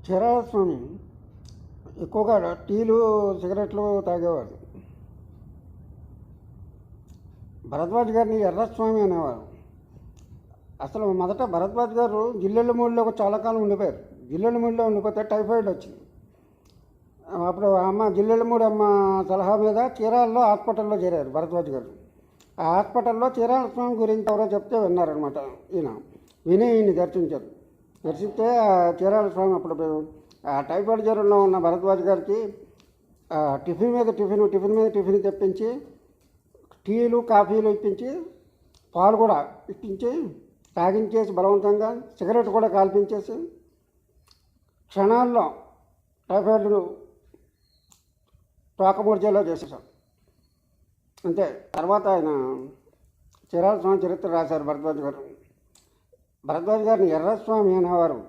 చీరాల స్వామి ఎక్కువగా టీలు సిగరెట్లు తాగేవాడు. భరద్వాజ్ గారిని ఎర్రస్వామి అనేవారు. అసలు మొదట భరద్వాజ్ గారు జిల్లెళ్ళమూడిలో చాలా కాలం ఉండిపోయారు. జిల్లెళ్ళమూడిలో ఉండిపోతే టైఫాయిడ్ వచ్చింది. అప్పుడు అమ్మ జిల్లెళ్ళమూడి అమ్మ సలహా మీద చీరాలలో హాస్పిటల్లో చేరారు భరద్వాజ్ గారు. ఆ హాస్పిటల్లో చీరాల స్వామి గురించి ఎవరో చెప్తే విన్నారనమాట. విని ఈయన్ని దర్శించారు. దర్శిస్తే చీరాల స్వామి అప్పుడు ఆ టైఫాయిడ్ జ్వరంలో ఉన్న భరద్వాజ్ గారికి టిఫిన్ మీద టిఫిన్ తెప్పించి టీలు కాఫీలు ఇప్పించి పాలు కూడా ఇప్పించి తాగించేసి బలవంతంగా సిగరెట్ కూడా కాల్పించేసి క్షణాల్లో టైఫాయిడ్ తోకమూర్చేలా చేసేసాం. అంతే. తర్వాత ఆయన చీరాల స్వామి చరిత్ర రాశారు భరద్వాజ్ గారు. భరద్వాజ్ గారిని ఎర్రస్వామి అనేవారు.